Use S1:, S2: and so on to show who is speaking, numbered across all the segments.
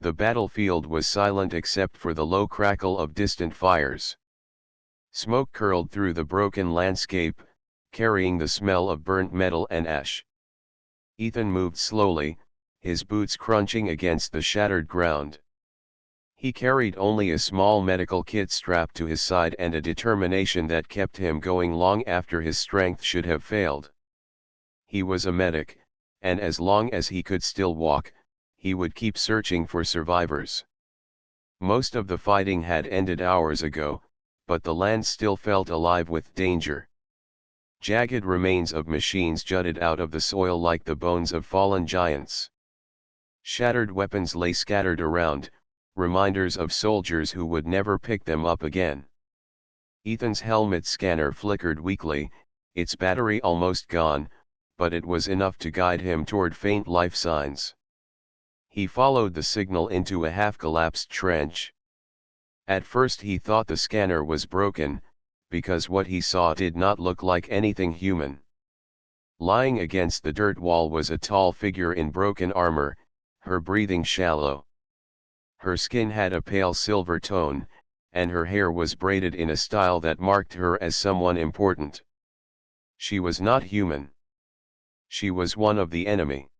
S1: The battlefield was silent except for the low crackle of distant fires. Smoke curled through the broken landscape, carrying the smell of burnt metal and ash. Ethan moved slowly, his boots crunching against the shattered ground. He carried only a small medical kit strapped to his side and a determination that kept him going long after his strength should have failed. He was a medic, and as long as he could still walk, he would keep searching for survivors. Most of the fighting had ended hours ago, but the land still felt alive with danger. Jagged remains of machines jutted out of the soil like the bones of fallen giants. Shattered weapons lay scattered around, reminders of soldiers who would never pick them up again. Ethan's helmet scanner flickered weakly, its battery almost gone, but it was enough to guide him toward faint life signs. He followed the signal into a half-collapsed trench. At first he thought the scanner was broken, because what he saw did not look like anything human. Lying against the dirt wall was a tall figure in broken armor, her breathing shallow. Her skin had a pale silver tone, and her hair was braided in a style that marked her as someone important. She was not human. She was one of the enemy.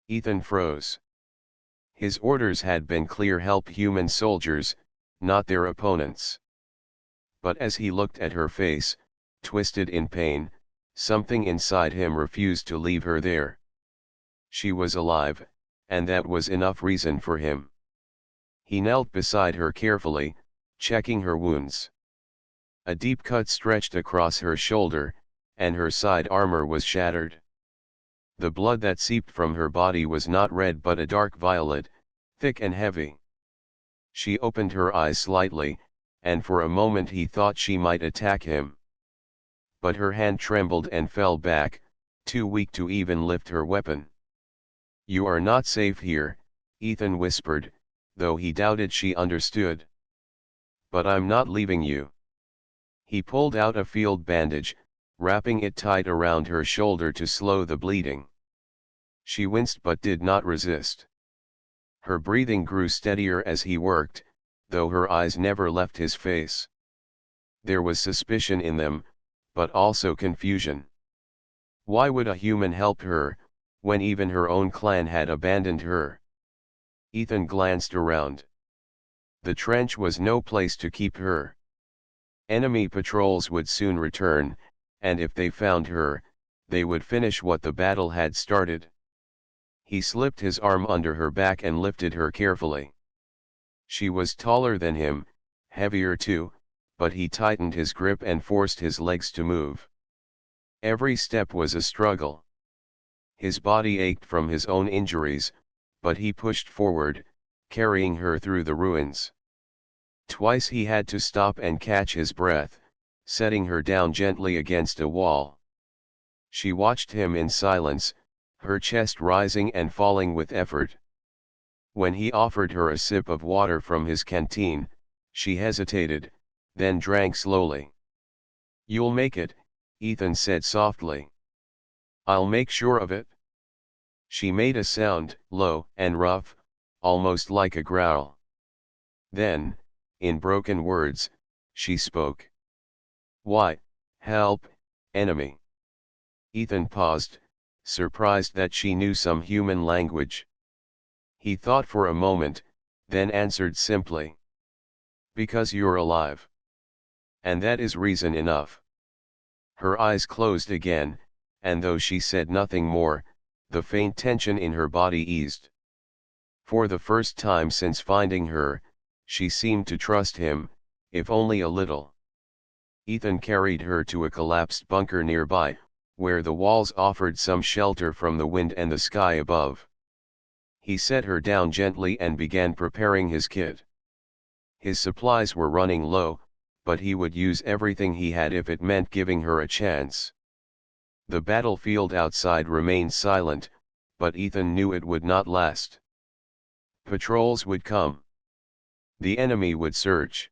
S1: Ethan froze. His orders had been clear: help human soldiers, not their opponents. But as he looked at her face, twisted in pain, something inside him refused to leave her there. She was alive, and that was enough reason for him. He knelt beside her carefully, checking her wounds. A deep cut stretched across her shoulder, and her side armor was shattered. The blood that seeped from her body was not red but a dark violet, thick and heavy. She opened her eyes slightly, and for a moment he thought she might attack him. But her hand trembled and fell back, too weak to even lift her weapon. "You are not safe here," Ethan whispered, though he doubted she understood. "But I'm not leaving you." He pulled out a field bandage, wrapping it tight around her shoulder to slow the bleeding. She winced but did not resist. Her breathing grew steadier as he worked, though her eyes never left his face. There was suspicion in them, but also confusion. Why would a human help her, when even her own clan had abandoned her? Ethan glanced around. The trench was no place to keep her. Enemy patrols would soon return, and if they found her, they would finish what the battle had started. He slipped his arm under her back and lifted her carefully. She was taller than him, heavier too, but he tightened his grip and forced his legs to move. Every step was a struggle. His body ached from his own injuries, but he pushed forward, carrying her through the ruins. Twice he had to stop and catch his breath, setting her down gently against a wall. She watched him in silence, her chest rising and falling with effort. When he offered her a sip of water from his canteen, she hesitated, then drank slowly. "You'll make it," Ethan said softly. "I'll make sure of it." She made a sound, low and rough, almost like a growl. Then, in broken words, she spoke. "Why, help, enemy." Ethan paused, surprised that she knew some human language. He thought for a moment, then answered simply. "Because you're alive. And that is reason enough." Her eyes closed again, and though she said nothing more, the faint tension in her body eased. For the first time since finding her, she seemed to trust him, if only a little. Ethan carried her to a collapsed bunker nearby, where the walls offered some shelter from the wind and the sky above. He set her down gently and began preparing his kit. His supplies were running low, but he would use everything he had if it meant giving her a chance. The battlefield outside remained silent, but Ethan knew it would not last. Patrols would come. The enemy would search.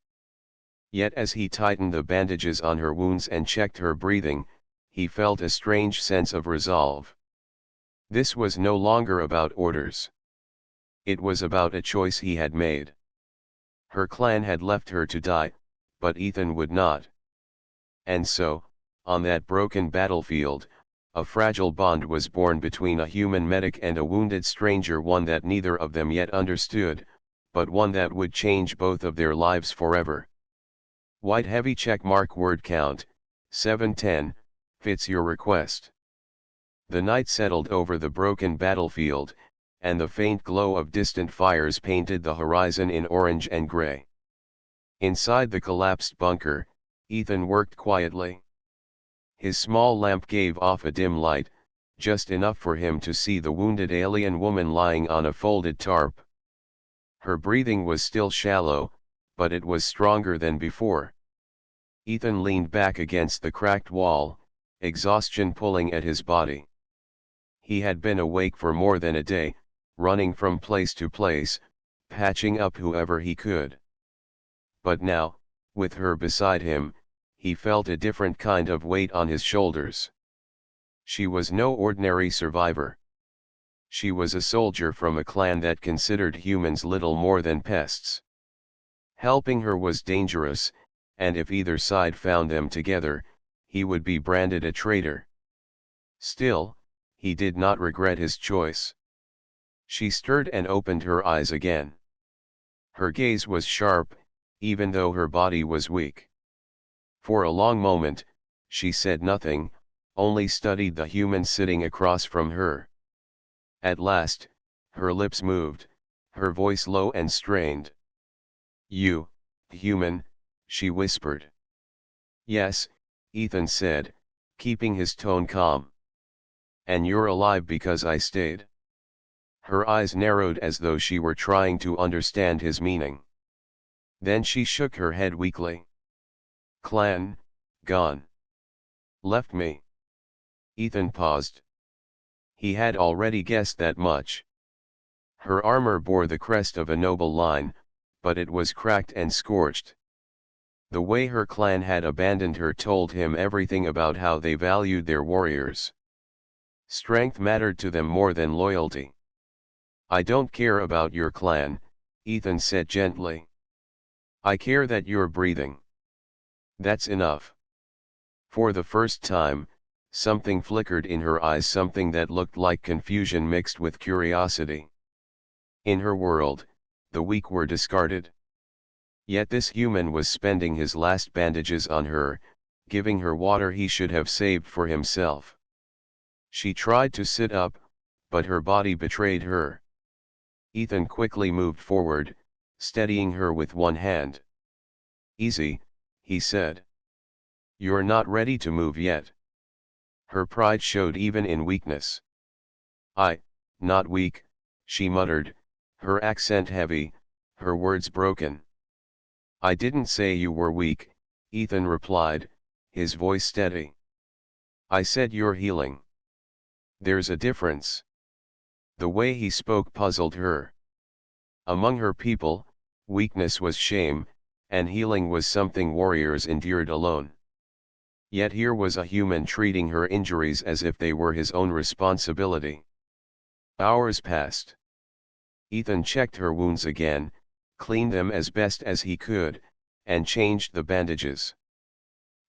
S1: Yet as he tightened the bandages on her wounds and checked her breathing, he felt a strange sense of resolve. This was no longer about orders. It was about a choice he had made. Her clan had left her to die, but Ethan would not. And so, on that broken battlefield, a fragile bond was born between a human medic and a wounded stranger, one that neither of them yet understood, but one that would change both of their lives forever. White heavy checkmark, word count, 710, fits your request. The night settled over the broken battlefield, and the faint glow of distant fires painted the horizon in orange and gray. Inside the collapsed bunker, Ethan worked quietly. His small lamp gave off a dim light, just enough for him to see the wounded alien woman lying on a folded tarp. Her breathing was still shallow, but it was stronger than before. Ethan leaned back against the cracked wall, exhaustion pulling at his body. He had been awake for more than a day, running from place to place, patching up whoever he could. But now, with her beside him, he felt a different kind of weight on his shoulders. She was no ordinary survivor. She was a soldier from a clan that considered humans little more than pests. Helping her was dangerous, and if either side found them together, he would be branded a traitor. Still, he did not regret his choice. She stirred and opened her eyes again. Her gaze was sharp, even though her body was weak. For a long moment, she said nothing, only studied the human sitting across from her. At last, her lips moved, her voice low and strained. "You, human," she whispered. "Yes," Ethan said, keeping his tone calm. "And you're alive because I stayed?" Her eyes narrowed as though she were trying to understand his meaning. Then she shook her head weakly. "Clan, gone. Left me." Ethan paused. He had already guessed that much. Her armor bore the crest of a noble line, but it was cracked and scorched. The way her clan had abandoned her told him everything about how they valued their warriors. Strength mattered to them more than loyalty. "I don't care about your clan," Ethan said gently. "I care that you're breathing. That's enough." For the first time, something flickered in her eyes, something that looked like confusion mixed with curiosity. In her world, the weak were discarded. Yet this human was spending his last bandages on her, giving her water he should have saved for himself. She tried to sit up, but her body betrayed her. Ethan quickly moved forward, steadying her with one hand. "Easy," he said. "You're not ready to move yet." Her pride showed even in weakness. Not weak," she muttered, her accent heavy, her words broken. "I didn't say you were weak," Ethan replied, his voice steady. "I said you're healing. There's a difference." The way he spoke puzzled her. Among her people, weakness was shame, and healing was something warriors endured alone. Yet here was a human treating her injuries as if they were his own responsibility. Hours passed. Ethan checked her wounds again, cleaned them as best as he could, and changed the bandages.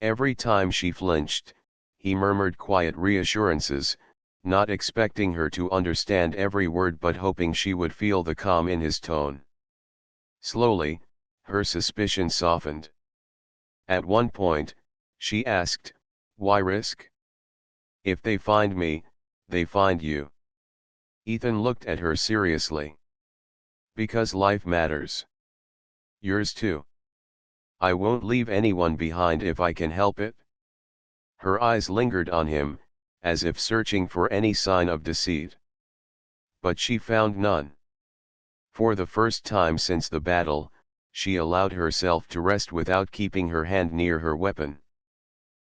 S1: Every time she flinched, he murmured quiet reassurances, not expecting her to understand every word but hoping she would feel the calm in his tone. Slowly, her suspicion softened. At one point, she asked, "Why risk? If they find me, they find you." Ethan looked at her seriously. "Because life matters. Yours too. I won't leave anyone behind if I can help it." Her eyes lingered on him, as if searching for any sign of deceit. But she found none. For the first time since the battle, she allowed herself to rest without keeping her hand near her weapon.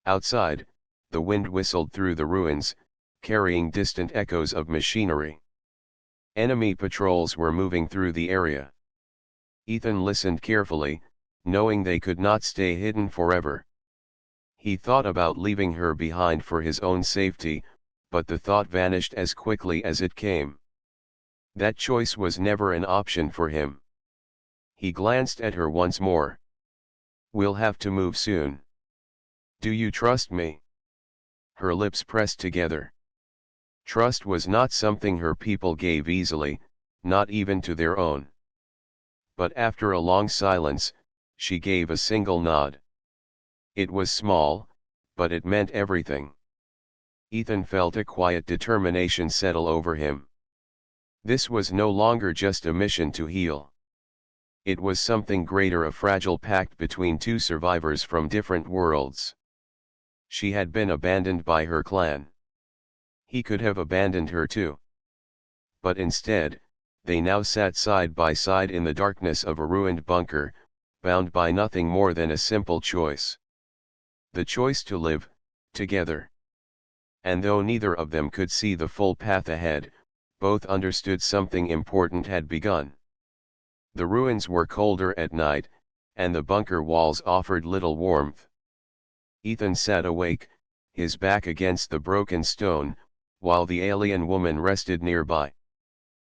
S1: Outside, the wind whistled through the ruins, carrying distant echoes of machinery. Enemy patrols were moving through the area. Ethan listened carefully, knowing they could not stay hidden forever. He thought about leaving her behind for his own safety, but the thought vanished as quickly as it came. That choice was never an option for him. He glanced at her once more. "We'll have to move soon. Do you trust me?" Her lips pressed together. Trust was not something her people gave easily, not even to their own. But after a long silence, she gave a single nod. It was small, but it meant everything. Ethan felt a quiet determination settle over him. This was no longer just a mission to heal. It was something greater, a fragile pact between two survivors from different worlds. She had been abandoned by her clan. He could have abandoned her too. But instead, they now sat side by side in the darkness of a ruined bunker, bound by nothing more than a simple choice. The choice to live together. And though neither of them could see the full path ahead, both understood something important had begun. The ruins were colder at night, and the bunker walls offered little warmth. Ethan sat awake, his back against the broken stone, while the alien woman rested nearby.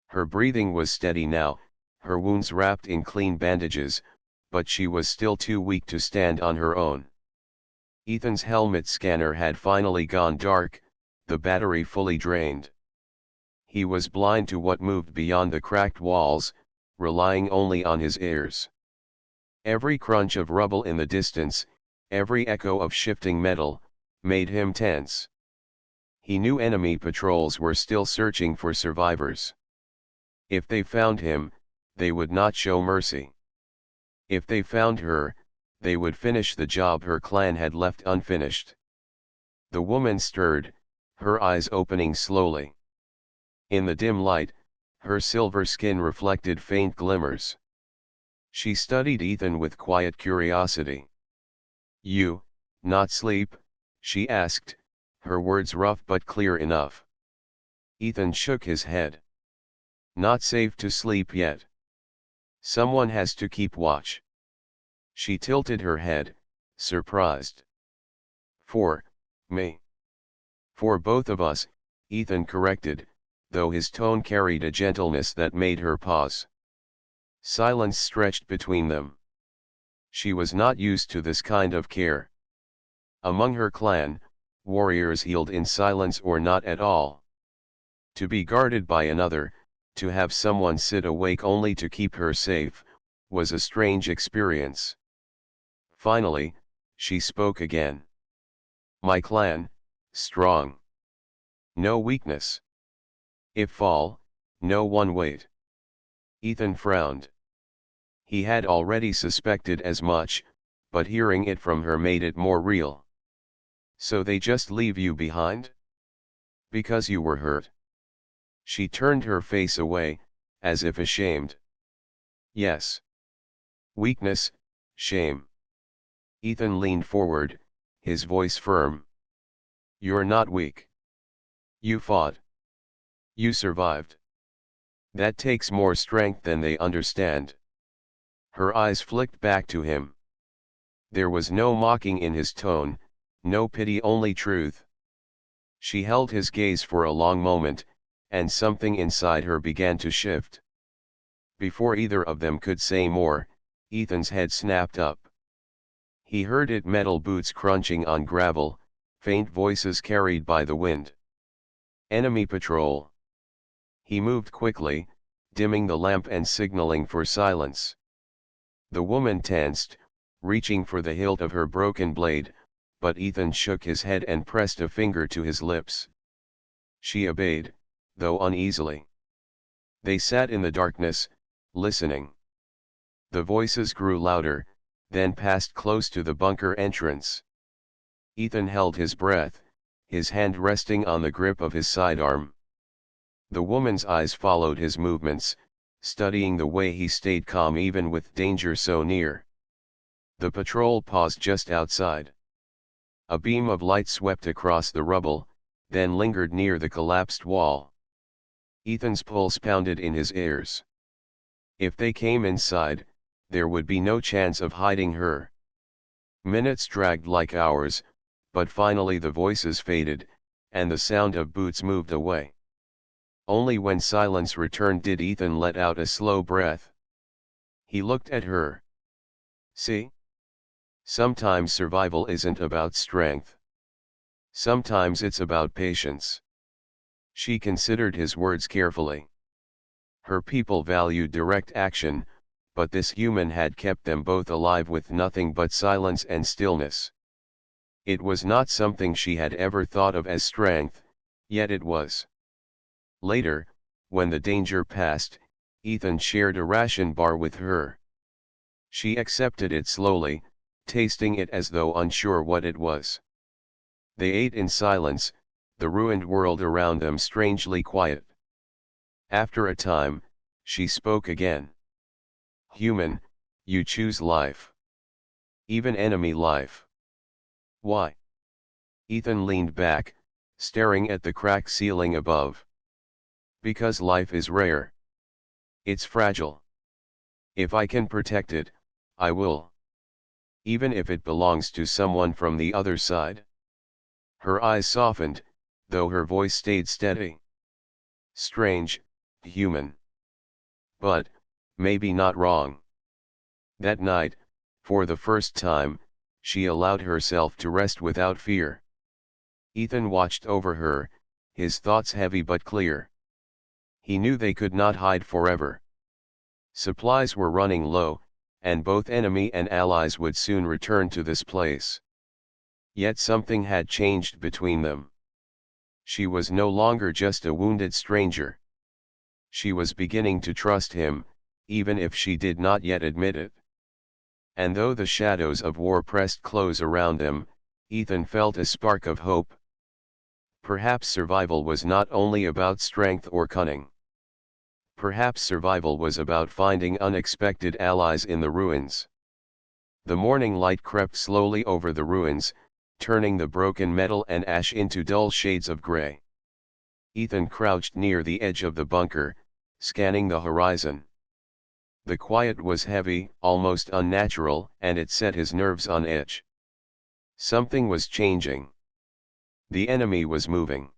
S1: Her breathing was steady now, her wounds wrapped in clean bandages, but she was still too weak to stand on her own. Ethan's helmet scanner had finally gone dark, the battery fully drained. He was blind to what moved beyond the cracked walls, relying only on his ears. Every crunch of rubble in the distance, every echo of shifting metal, made him tense. He knew enemy patrols were still searching for survivors. If they found him, they would not show mercy. If they found her, they would finish the job her clan had left unfinished. The woman stirred, her eyes opening slowly. In the dim light, her silver skin reflected faint glimmers. She studied Ethan with quiet curiosity. "You, not sleep?" she asked, her words rough but clear enough. Ethan shook his head. "Not safe to sleep yet. Someone has to keep watch." She tilted her head, surprised. "For me." "For both of us," Ethan corrected, though his tone carried a gentleness that made her pause. Silence stretched between them. She was not used to this kind of care. Among her clan, warriors healed in silence or not at all. To be guarded by another, to have someone sit awake only to keep her safe, was a strange experience. Finally, she spoke again. "My clan, strong. No weakness. If fall, no one wait." Ethan frowned. He had already suspected as much, but hearing it from her made it more real. "So they just leave you behind? Because you were hurt?" She turned her face away, as if ashamed. "Yes. Weakness, shame." Ethan leaned forward, his voice firm. "You're not weak. You fought. You survived. That takes more strength than they understand." Her eyes flicked back to him. There was no mocking in his tone, no pity, only truth. She held his gaze for a long moment, and something inside her began to shift. Before either of them could say more, Ethan's head snapped up. He heard it, metal boots crunching on gravel, faint voices carried by the wind. Enemy patrol. He moved quickly, dimming the lamp and signaling for silence. The woman tensed, reaching for the hilt of her broken blade, but Ethan shook his head and pressed a finger to his lips. She obeyed, though uneasily. They sat in the darkness, listening. The voices grew louder, then passed close to the bunker entrance. Ethan held his breath, his hand resting on the grip of his sidearm. The woman's eyes followed his movements, studying the way he stayed calm even with danger so near. The patrol paused just outside. A beam of light swept across the rubble, then lingered near the collapsed wall. Ethan's pulse pounded in his ears. If they came inside, there would be no chance of hiding her. Minutes dragged like hours, but finally the voices faded, and the sound of boots moved away. Only when silence returned did Ethan let out a slow breath. He looked at her. See? Sometimes survival isn't about strength. Sometimes it's about patience. She considered his words carefully. Her people valued direct action, but this human had kept them both alive with nothing but silence and stillness. It was not something she had ever thought of as strength, yet it was. Later, when the danger passed, Ethan shared a ration bar with her. She accepted it slowly, tasting it as though unsure what it was. They ate in silence, the ruined world around them strangely quiet. After a time, she spoke again. Human, you choose life. Even enemy life. Why? Ethan leaned back, staring at the cracked ceiling above. Because life is rare. It's fragile. If I can protect it, I will. Even if it belongs to someone from the other side. Her eyes softened, though her voice stayed steady. Strange, human. But, maybe not wrong. That night, for the first time, she allowed herself to rest without fear. Ethan watched over her, his thoughts heavy but clear. He knew they could not hide forever. Supplies were running low, and both enemy and allies would soon return to this place. Yet something had changed between them. She was no longer just a wounded stranger. She was beginning to trust him, even if she did not yet admit it. And though the shadows of war pressed close around them, Ethan felt a spark of hope. Perhaps survival was not only about strength or cunning. Perhaps survival was about finding unexpected allies in the ruins. The morning light crept slowly over the ruins, turning the broken metal and ash into dull shades of gray. Ethan crouched near the edge of the bunker, scanning the horizon. The quiet was heavy, almost unnatural, and it set his nerves on edge. Something was changing. The enemy was moving.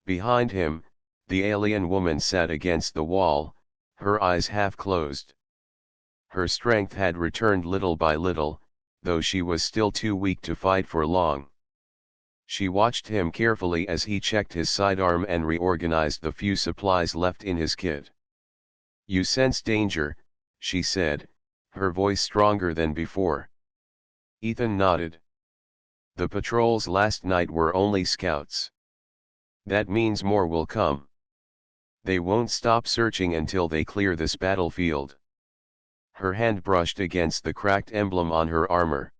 S1: Behind him, the alien woman sat against the wall, her eyes half closed. Her strength had returned little by little, though she was still too weak to fight for long. She watched him carefully as he checked his sidearm and reorganized the few supplies left in his kit. You sense danger, she said, her voice stronger than before. Ethan nodded. The patrols last night were only scouts. That means more will come. They won't stop searching until they clear this battlefield. Her hand brushed against the cracked emblem on her armor.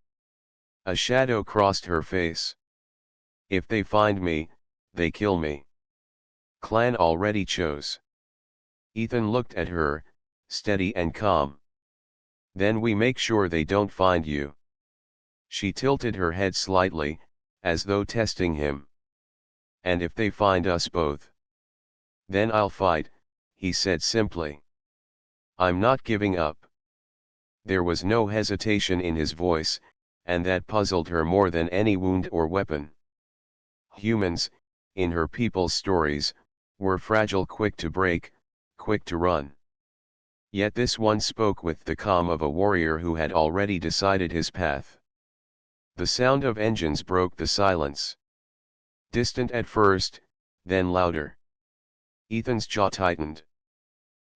S1: A shadow crossed her face. If they find me, they kill me. Clan already chose. Ethan looked at her, steady and calm. Then we make sure they don't find you. She tilted her head slightly, as though testing him. And if they find us both? Then I'll fight, he said simply. I'm not giving up. There was no hesitation in his voice, and that puzzled her more than any wound or weapon. Humans, in her people's stories, were fragile, quick to break, quick to run. Yet this one spoke with the calm of a warrior who had already decided his path. The sound of engines broke the silence. Distant at first, then louder. Ethan's jaw tightened.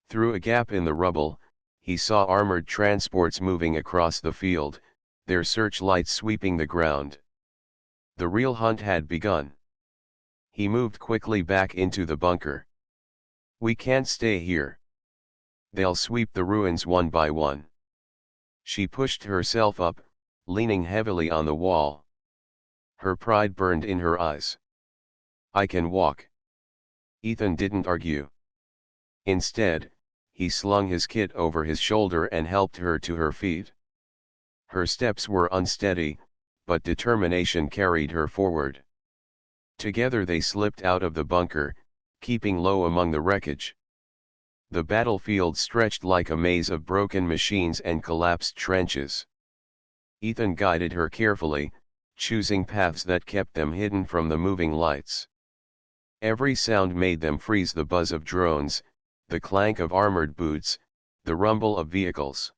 S1: Through a gap in the rubble, he saw armored transports moving across the field, their searchlights sweeping the ground. The real hunt had begun. He moved quickly back into the bunker. We can't stay here. They'll sweep the ruins one by one. She pushed herself up, leaning heavily on the wall. Her pride burned in her eyes. I can walk. Ethan didn't argue. Instead, he slung his kit over his shoulder and helped her to her feet. Her steps were unsteady, but determination carried her forward. Together they slipped out of the bunker, keeping low among the wreckage. The battlefield stretched like a maze of broken machines and collapsed trenches. Ethan guided her carefully, choosing paths that kept them hidden from the moving lights. Every sound made them freeze: the buzz of drones, the clank of armored boots, the rumble of vehicles.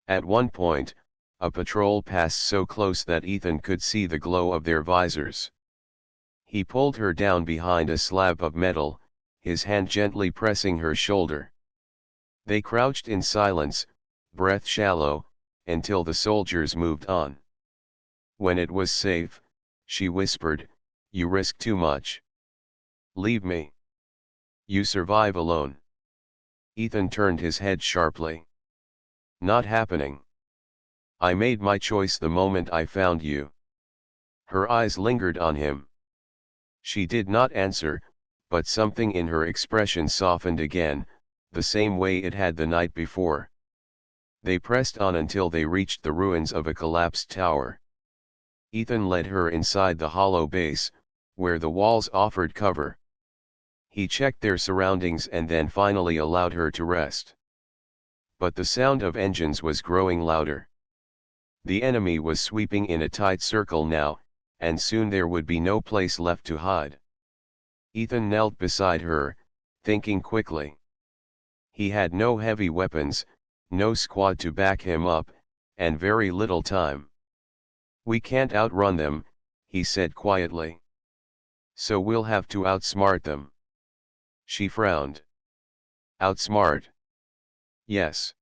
S1: At one point, a patrol passed so close that Ethan could see the glow of their visors. He pulled her down behind a slab of metal, his hand gently pressing her shoulder. They crouched in silence, breath shallow, until the soldiers moved on. When it was safe, she whispered, "You risk too much. Leave me. You survive alone." Ethan turned his head sharply. "Not happening. I made my choice the moment I found you." Her eyes lingered on him. She did not answer, but something in her expression softened again, the same way it had the night before. They pressed on until they reached the ruins of a collapsed tower. Ethan led her inside the hollow base, where the walls offered cover. He checked their surroundings and then finally allowed her to rest. But the sound of engines was growing louder. The enemy was sweeping in a tight circle now, and soon there would be no place left to hide. Ethan knelt beside her, thinking quickly. He had no heavy weapons, no squad to back him up, and very little time. "We can't outrun them," he said quietly. "So we'll have to outsmart them." She frowned. "Outsmart?" "Yes.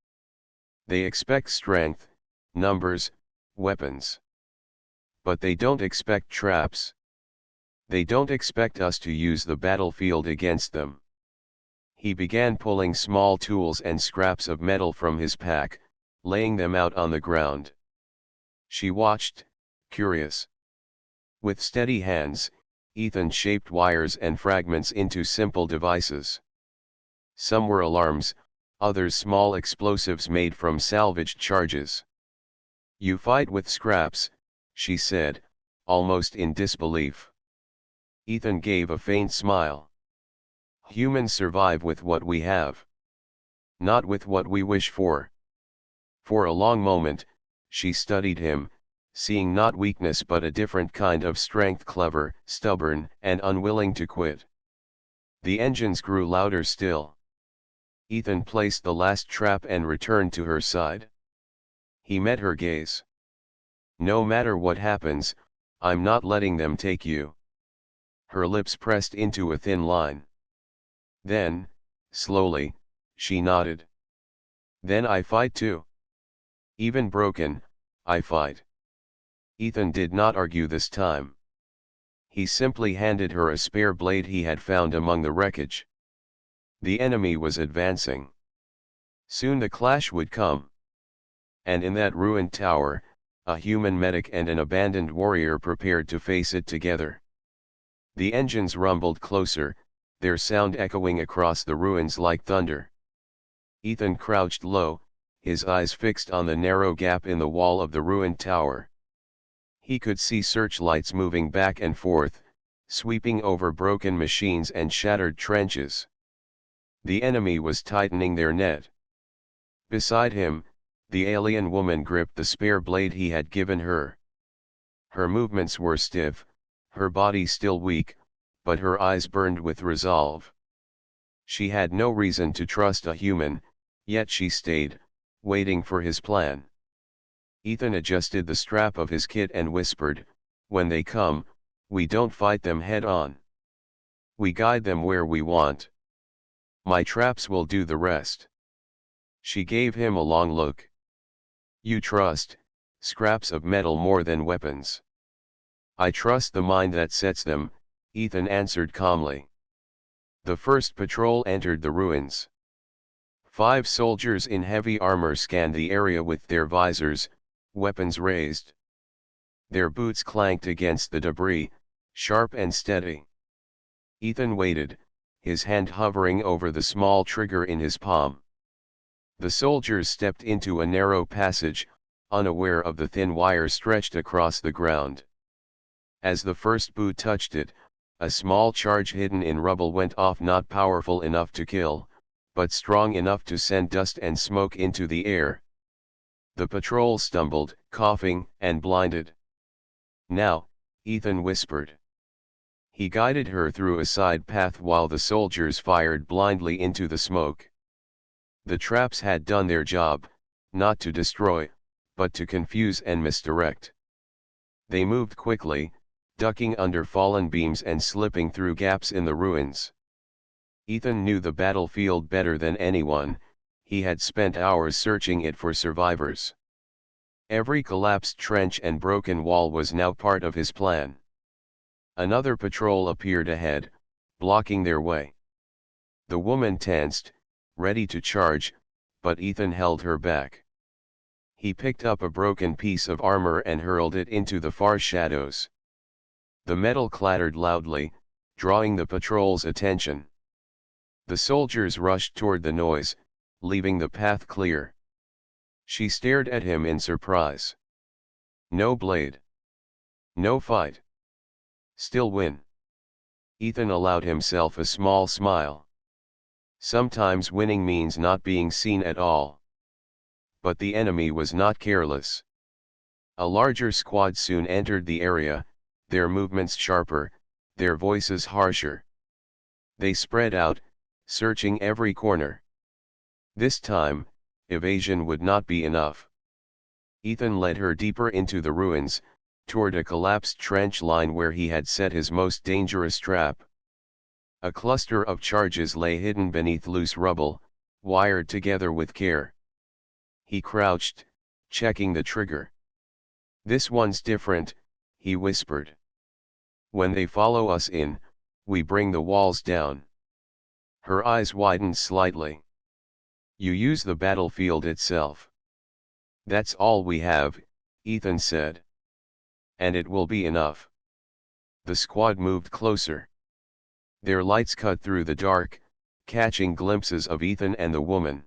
S1: They expect strength, numbers, weapons. But they don't expect traps. They don't expect us to use the battlefield against them." He began pulling small tools and scraps of metal from his pack, laying them out on the ground. She watched, curious. With steady hands, Ethan shaped wires and fragments into simple devices. Some were alarms, others small explosives made from salvaged charges. "You fight with scraps," she said, almost in disbelief. Ethan gave a faint smile. "Humans survive with what we have. Not with what we wish for." For a long moment, she studied him, seeing not weakness but a different kind of strength: clever, stubborn, and unwilling to quit. The engines grew louder still. Ethan placed the last trap and returned to her side. He met her gaze. "No matter what happens, I'm not letting them take you." Her lips pressed into a thin line. Then, slowly, she nodded. "Then I fight too. Even broken, I fight." Ethan did not argue this time. He simply handed her a spare blade he had found among the wreckage. The enemy was advancing. Soon the clash would come. And in that ruined tower, a human medic and an abandoned warrior prepared to face it together. The engines rumbled closer, their sound echoing across the ruins like thunder. Ethan crouched low, his eyes fixed on the narrow gap in the wall of the ruined tower. He could see searchlights moving back and forth, sweeping over broken machines and shattered trenches. The enemy was tightening their net. Beside him, the alien woman gripped the spare blade he had given her. Her movements were stiff, her body still weak, but her eyes burned with resolve. She had no reason to trust a human, yet she stayed, waiting for his plan. Ethan adjusted the strap of his kit and whispered, "When they come, we don't fight them head on. We guide them where we want. My traps will do the rest." She gave him a long look. "You trust scraps of metal more than weapons." "I trust the mind that sets them," Ethan answered calmly. The first patrol entered the ruins. 5 soldiers in heavy armor scanned the area with their visors, weapons raised. Their boots clanked against the debris, sharp and steady. Ethan waited, his hand hovering over the small trigger in his palm. The soldiers stepped into a narrow passage, unaware of the thin wire stretched across the ground. As the first boot touched it, a small charge hidden in rubble went off, not powerful enough to kill, but strong enough to send dust and smoke into the air. The patrol stumbled, coughing, and blinded. "Now," Ethan whispered. He guided her through a side path while the soldiers fired blindly into the smoke. The traps had done their job, not to destroy, but to confuse and misdirect. They moved quickly, ducking under fallen beams and slipping through gaps in the ruins. Ethan knew the battlefield better than anyone, he had spent hours searching it for survivors. Every collapsed trench and broken wall was now part of his plan. Another patrol appeared ahead, blocking their way. The woman tensed, ready to charge, but Ethan held her back. He picked up a broken piece of armor and hurled it into the far shadows. The metal clattered loudly, drawing the patrol's attention. The soldiers rushed toward the noise, leaving the path clear. She stared at him in surprise. No blade. No fight. Still win. Ethan allowed himself a small smile. Sometimes winning means not being seen at all. But the enemy was not careless. A larger squad soon entered the area, their movements sharper, their voices harsher. They spread out, searching every corner. This time, evasion would not be enough. Ethan led her deeper into the ruins, toward a collapsed trench line where he had set his most dangerous trap. A cluster of charges lay hidden beneath loose rubble, wired together with care. He crouched, checking the trigger. "This one's different," he whispered. "When they follow us in, we bring the walls down." Her eyes widened slightly. "You use the battlefield itself." "That's all we have," Ethan said. "And it will be enough." The squad moved closer. Their lights cut through the dark, catching glimpses of Ethan and the woman.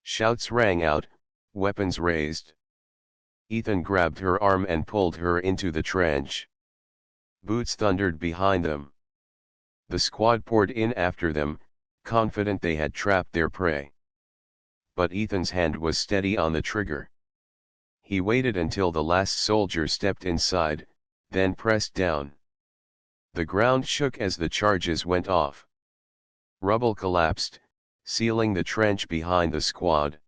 S1: Shouts rang out, weapons raised. Ethan grabbed her arm and pulled her into the trench. Boots thundered behind them. The squad poured in after them, confident they had trapped their prey. But Ethan's hand was steady on the trigger. He waited until the last soldier stepped inside, then pressed down. The ground shook as the charges went off. Rubble collapsed, sealing the trench behind the squad.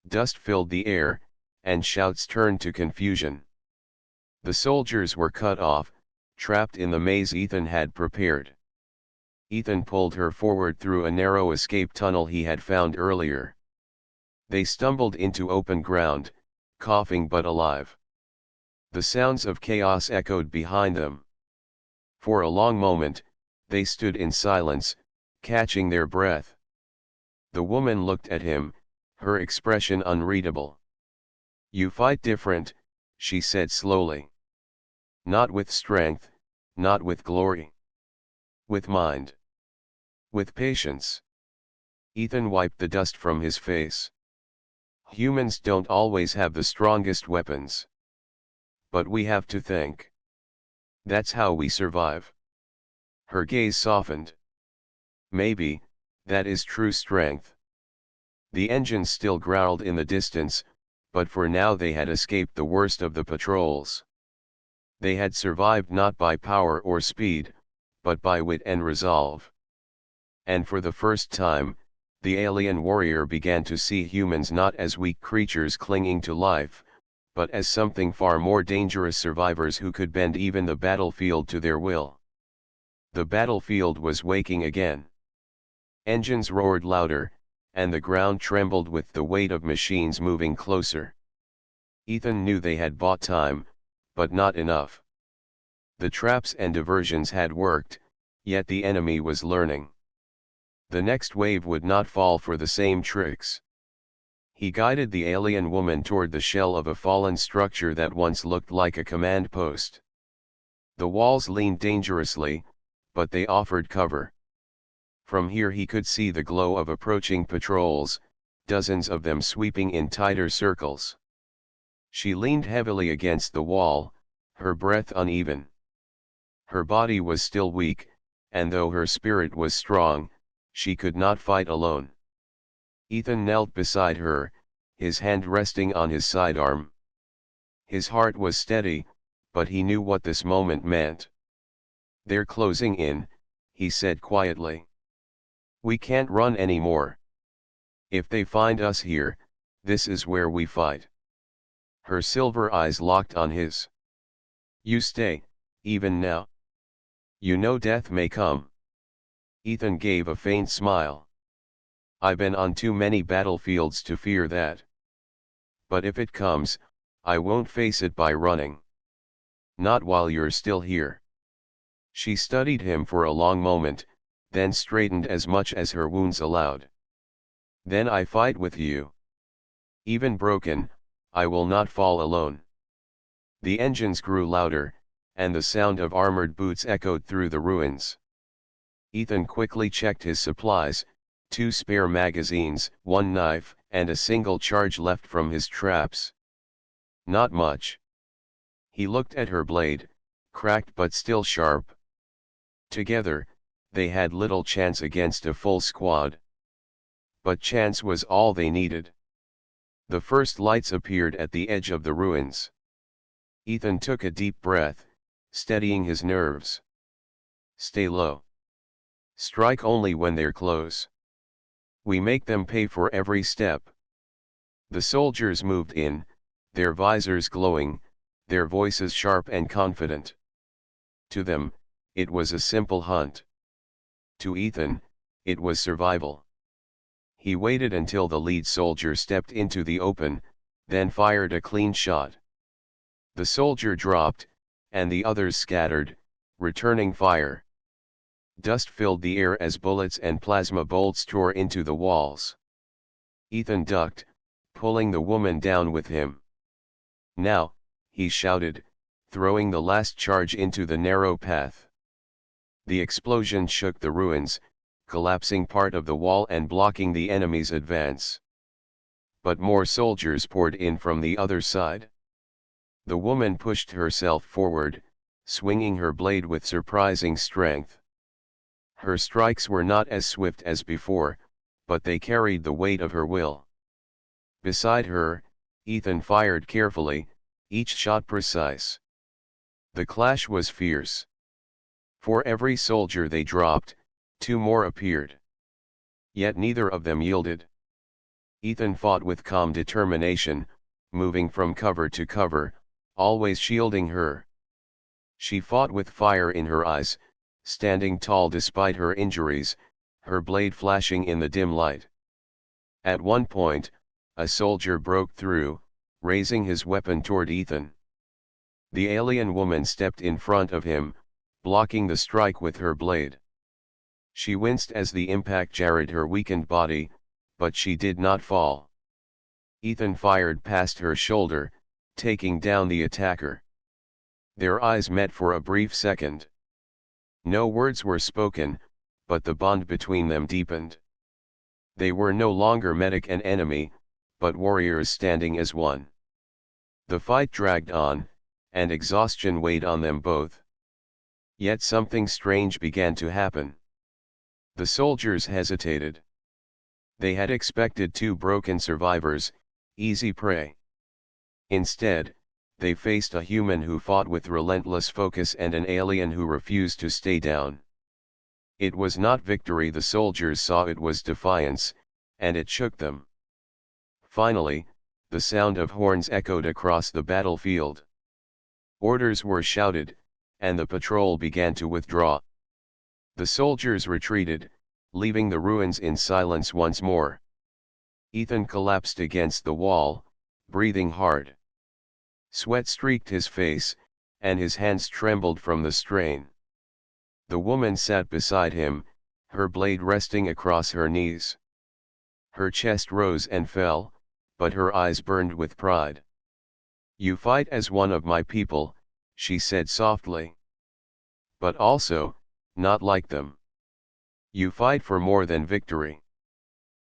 S1: Dust filled the air, and shouts turned to confusion. The soldiers were cut off, trapped in the maze Ethan had prepared. Ethan pulled her forward through a narrow escape tunnel he had found earlier. They stumbled into open ground, coughing but alive. The sounds of chaos echoed behind them. For a long moment, they stood in silence, catching their breath. The woman looked at him, her expression unreadable. "You fight different," she said slowly. "Not with strength, not with glory. With mind. With patience." Ethan wiped the dust from his face. "Humans don't always have the strongest weapons. But we have to think. That's how we survive." Her gaze softened. "Maybe, that is true strength." The engines still growled in the distance, but for now they had escaped the worst of the patrols. They had survived not by power or speed, but by wit and resolve. And for the first time, the alien warrior began to see humans not as weak creatures clinging to life, but as something far more dangerous, survivors who could bend even the battlefield to their will. The battlefield was waking again. Engines roared louder, and the ground trembled with the weight of machines moving closer. Ethan knew they had bought time, but not enough. The traps and diversions had worked, yet the enemy was learning. The next wave would not fall for the same tricks. He guided the alien woman toward the shell of a fallen structure that once looked like a command post. The walls leaned dangerously, but they offered cover. From here he could see the glow of approaching patrols, dozens of them sweeping in tighter circles. She leaned heavily against the wall, her breath uneven. Her body was still weak, and though her spirit was strong, she could not fight alone. Ethan knelt beside her, his hand resting on his sidearm. His heart was steady, but he knew what this moment meant. They're closing in, he said quietly. We can't run anymore. If they find us here, this is where we fight. Her silver eyes locked on his. You stay, even now. You know death may come. Ethan gave a faint smile. I've been on too many battlefields to fear that. But if it comes, I won't face it by running. Not while you're still here. She studied him for a long moment, then straightened as much as her wounds allowed. Then I fight with you. Even broken, I will not fall alone. The engines grew louder, and the sound of armored boots echoed through the ruins. Ethan quickly checked his supplies, 2 spare magazines, 1 knife, and a single charge left from his traps. Not much. He looked at her blade, cracked but still sharp. Together, they had little chance against a full squad. But chance was all they needed. The first lights appeared at the edge of the ruins. Ethan took a deep breath, steadying his nerves. Stay low. Strike only when they're close. We make them pay for every step. The soldiers moved in, their visors glowing, their voices sharp and confident. To them, it was a simple hunt. To Ethan, it was survival. He waited until the lead soldier stepped into the open, then fired a clean shot. The soldier dropped, and the others scattered, returning fire. Dust filled the air as bullets and plasma bolts tore into the walls. Ethan ducked, pulling the woman down with him. Now, he shouted, throwing the last charge into the narrow path. The explosion shook the ruins, collapsing part of the wall and blocking the enemy's advance. But more soldiers poured in from the other side. The woman pushed herself forward, swinging her blade with surprising strength. Her strikes were not as swift as before, but they carried the weight of her will. Beside her, Ethan fired carefully, each shot precise. The clash was fierce. For every soldier they dropped, 2 more appeared. Yet neither of them yielded. Ethan fought with calm determination, moving from cover to cover, always shielding her. She fought with fire in her eyes, standing tall despite her injuries, her blade flashing in the dim light. At one point, a soldier broke through, raising his weapon toward Ethan. The alien woman stepped in front of him, blocking the strike with her blade. She winced as the impact jarred her weakened body, but she did not fall. Ethan fired past her shoulder, taking down the attacker. Their eyes met for a brief second. No words were spoken, but the bond between them deepened. They were no longer medic and enemy, but warriors standing as one. The fight dragged on, and exhaustion weighed on them both. Yet something strange began to happen. The soldiers hesitated. They had expected 2 broken survivors, easy prey. Instead, they faced a human who fought with relentless focus and an alien who refused to stay down. It was not victory, the soldiers saw, it was defiance, and it shook them. Finally, the sound of horns echoed across the battlefield. Orders were shouted, and the patrol began to withdraw. The soldiers retreated, leaving the ruins in silence once more. Ethan collapsed against the wall, breathing hard. Sweat streaked his face, and his hands trembled from the strain. The woman sat beside him, her blade resting across her knees. Her chest rose and fell, but her eyes burned with pride. You fight as one of my people, she said softly. But also, not like them. You fight for more than victory.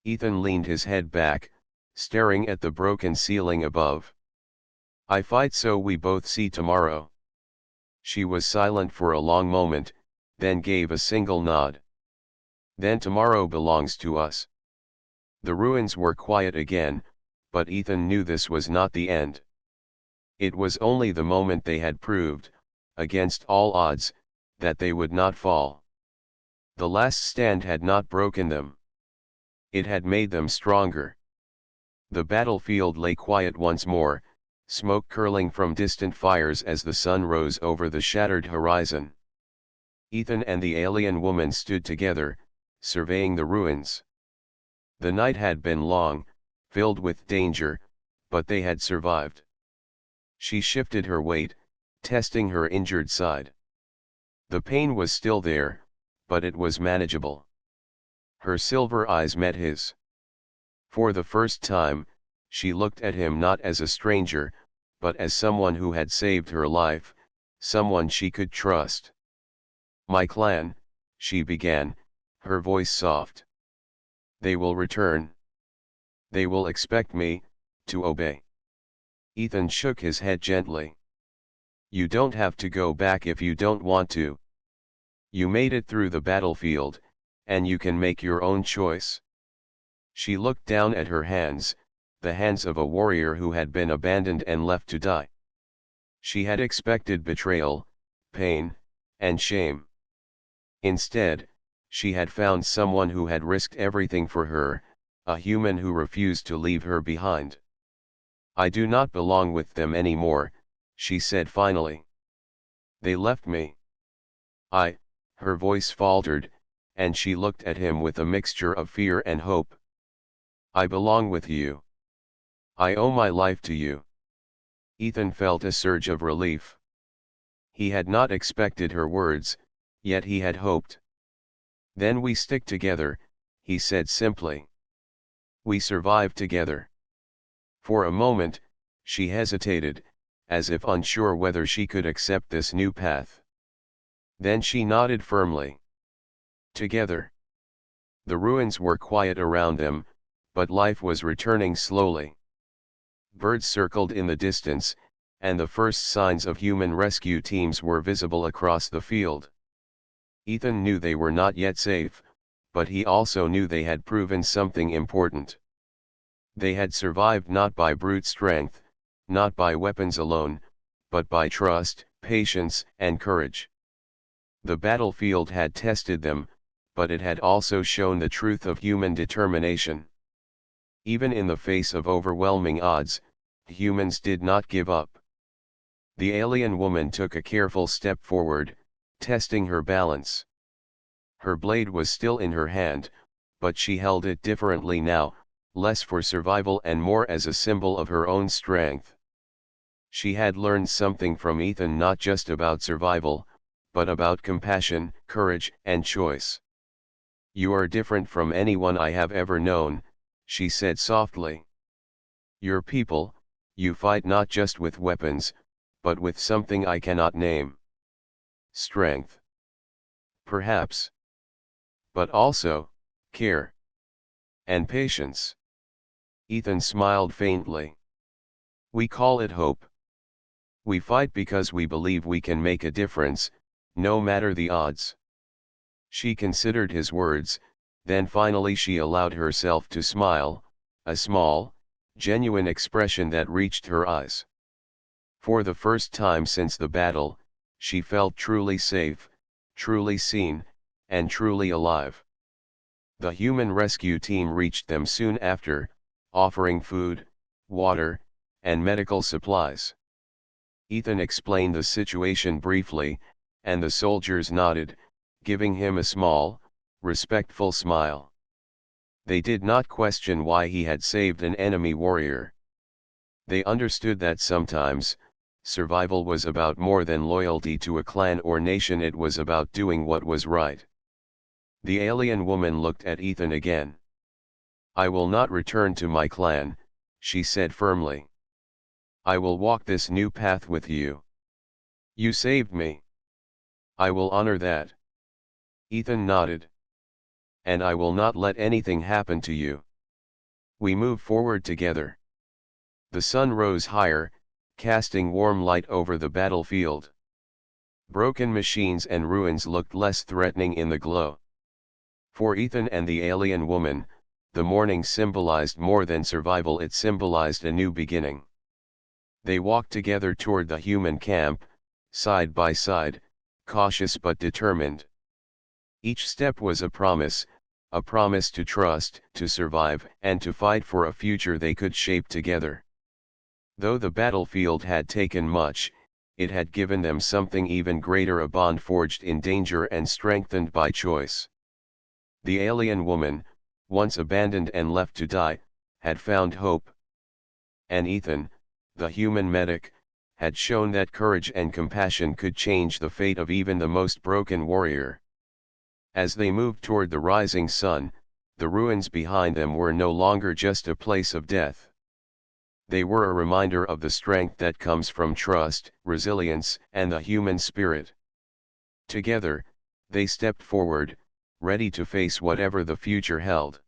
S1: Ethan leaned his head back, staring at the broken ceiling above. I fight so we both see tomorrow. She was silent for a long moment, then gave a single nod. Then tomorrow belongs to us. The ruins were quiet again, but Ethan knew this was not the end. It was only the moment. They had proved, against all odds, that they would not fall. The last stand had not broken them. It had made them stronger. The battlefield lay quiet once more, smoke curling from distant fires as the sun rose over the shattered horizon. Ethan and the alien woman stood together, surveying the ruins. The night had been long, filled with danger, but they had survived. She shifted her weight, testing her injured side. The pain was still there, but it was manageable. Her silver eyes met his. For the first time, she looked at him not as a stranger, but as someone who had saved her life, someone she could trust. "My clan," she began, her voice soft. "They will return. They will expect me to obey." Ethan shook his head gently. "You don't have to go back if you don't want to. You made it through the battlefield, and you can make your own choice." She looked down at her hands, the hands of a warrior who had been abandoned and left to die. She had expected betrayal, pain, and shame. Instead, she had found someone who had risked everything for her, a human who refused to leave her behind. "I do not belong with them anymore," she said finally. "They left me." Her voice faltered, and she looked at him with a mixture of fear and hope. "I belong with you. I owe my life to you." Ethan felt a surge of relief. He had not expected her words, yet he had hoped. "Then we stick together," he said simply. "We survive together." For a moment, she hesitated, as if unsure whether she could accept this new path. Then she nodded firmly. "Together." The ruins were quiet around them, but life was returning slowly. Birds circled in the distance, and the first signs of human rescue teams were visible across the field. Ethan knew they were not yet safe, but he also knew they had proven something important. They had survived not by brute strength, not by weapons alone, but by trust, patience, and courage. The battlefield had tested them, but it had also shown the truth of human determination. Even in the face of overwhelming odds, humans did not give up. The alien woman took a careful step forward, testing her balance. Her blade was still in her hand, but she held it differently now, less for survival and more as a symbol of her own strength. She had learned something from Ethan, not just about survival, but about compassion, courage, and choice. "You are different from anyone I have ever known," she said softly. "Your people, you fight not just with weapons, but with something I cannot name. Strength. Perhaps. But also, care. And patience." Ethan smiled faintly. "We call it hope. We fight because we believe we can make a difference, no matter the odds." She considered his words, then finally she allowed herself to smile, a small, genuine expression that reached her eyes. For the first time since the battle, she felt truly safe, truly seen, and truly alive. The human rescue team reached them soon after, offering food, water, and medical supplies. Ethan explained the situation briefly, and the soldiers nodded, giving him a small, respectful smile. They did not question why he had saved an enemy warrior. They understood that sometimes, survival was about more than loyalty to a clan or nation, it was about doing what was right. The alien woman looked at Ethan again. "I will not return to my clan," she said firmly. "I will walk this new path with you. You saved me. I will honor that." Ethan nodded. "And I will not let anything happen to you." We move forward together. The sun rose higher, casting warm light over the battlefield. Broken machines and ruins looked less threatening in the glow. For Ethan and the alien woman, the morning symbolized more than survival, it symbolized a new beginning. They walked together toward the human camp, side by side, cautious but determined. Each step was a promise to trust, to survive, and to fight for a future they could shape together. Though the battlefield had taken much, it had given them something even greater, a bond forged in danger and strengthened by choice. The alien woman, once abandoned and left to die, had found hope. And Ethan, the human medic, had shown that courage and compassion could change the fate of even the most broken warrior. As they moved toward the rising sun, the ruins behind them were no longer just a place of death. They were a reminder of the strength that comes from trust, resilience, and the human spirit. Together, they stepped forward, ready to face whatever the future held.